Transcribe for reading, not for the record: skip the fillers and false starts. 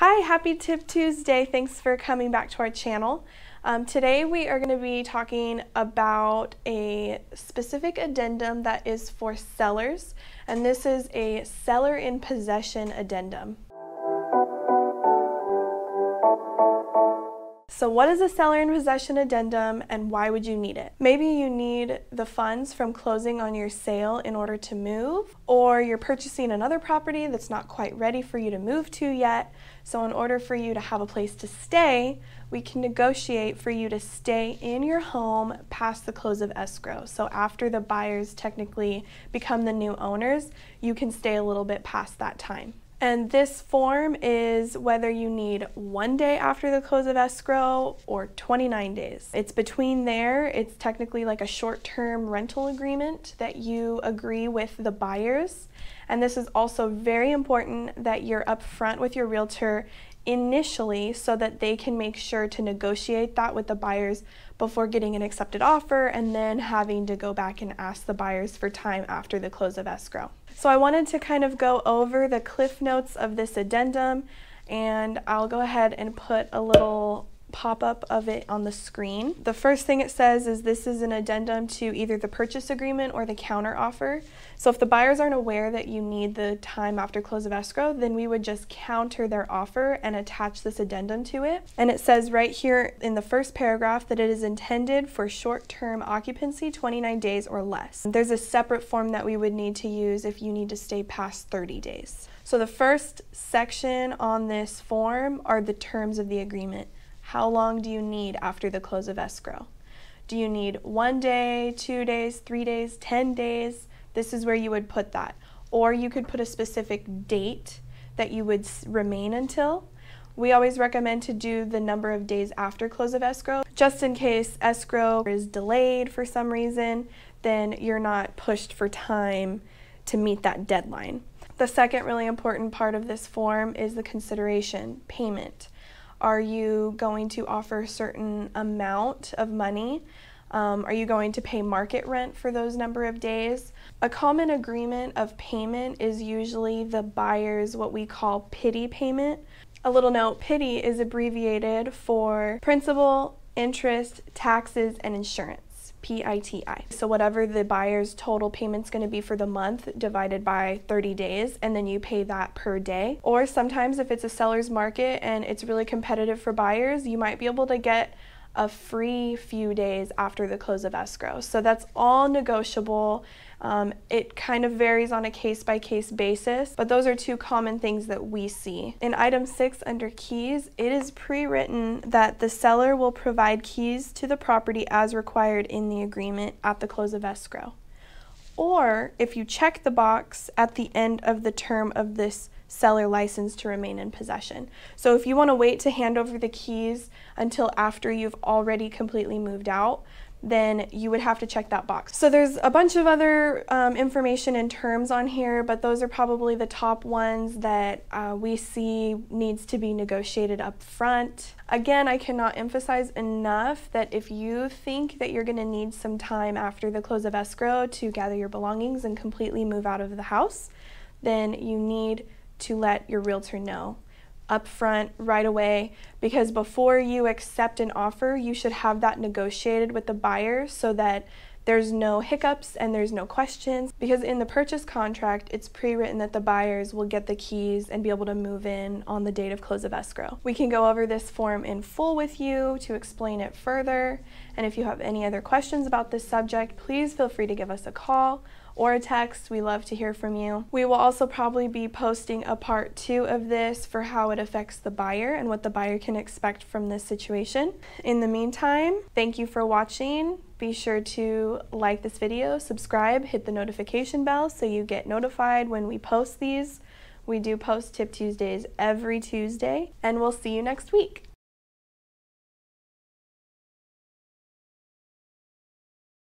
Hi, happy Tip Tuesday. Thanks for coming back to our channel. Today we are going to be talking about a specific addendum that is for sellers, and this is a seller in possession addendum. So what is a seller in possession addendum and why would you need it? Maybe you need the funds from closing on your sale in order to move, or you're purchasing another property that's not quite ready for you to move to yet. So in order for you to have a place to stay, we can negotiate for you to stay in your home past the close of escrow. So after the buyers technically become the new owners, you can stay a little bit past that time. And this form is whether you need 1 day after the close of escrow or 29 days. It's between there. It's technically like a short-term rental agreement that you agree with the buyers. And this is also very important that you're upfront with your realtor initially so that they can make sure to negotiate that with the buyers before getting an accepted offer and then having to go back and ask the buyers for time after the close of escrow. So I wanted to kind of go over the cliff notes of this addendum, and I'll go ahead and put a little pop-up of it on the screen. The first thing it says is this is an addendum to either the purchase agreement or the counter offer. So if the buyers aren't aware that you need the time after close of escrow, then we would just counter their offer and attach this addendum to it. And it says right here in the first paragraph that it is intended for short-term occupancy, 29 days or less. There's a separate form that we would need to use if you need to stay past 30 days. So the first section on this form are the terms of the agreement. How long do you need after the close of escrow? Do you need 1 day, 2 days, 3 days, 10 days? This is where you would put that. Or you could put a specific date that you would remain until. We always recommend to do the number of days after close of escrow, just in case escrow is delayed for some reason, then you're not pushed for time to meet that deadline. The second really important part of this form is the consideration, payment. Are you going to offer a certain amount of money? Are you going to pay market rent for those number of days? A common agreement of payment is usually the buyer's what we call PITI payment. A little note, PITI is abbreviated for principal, interest, taxes, and insurance. PITI. So whatever the buyer's total payment's going to be for the month divided by 30 days, and then you pay that per day. Or sometimes if it's a seller's market and it's really competitive for buyers, you might be able to get a free few days after the close of escrow. So that's all negotiable. It kind of varies on a case-by-case basis, but those are two common things that we see. In item 6 under keys, it is pre-written that the seller will provide keys to the property as required in the agreement at the close of escrow. Or if you check the box at the end of the term of this seller license to remain in possession. So if you want to wait to hand over the keys until after you've already completely moved out, then you would have to check that box. So there's a bunch of other information and terms on here, but those are probably the top ones that we see needs to be negotiated up front. Again, I cannot emphasize enough that if you think that you're going to need some time after the close of escrow to gather your belongings and completely move out of the house, then you need to let your realtor know up front right away, because before you accept an offer, you should have that negotiated with the buyer so that there's no hiccups and there's no questions, because in the purchase contract, it's pre-written that the buyers will get the keys and be able to move in on the date of close of escrow. We can go over this form in full with you to explain it further, and if you have any other questions about this subject, please feel free to give us a call or a text. We love to hear from you. We will also probably be posting a part 2 of this for how it affects the buyer and what the buyer can expect from this situation. In the meantime, thank you for watching. Be sure to like this video, subscribe, hit the notification bell so you get notified when we post these. We do post Tip Tuesdays every Tuesday, and we'll see you next week.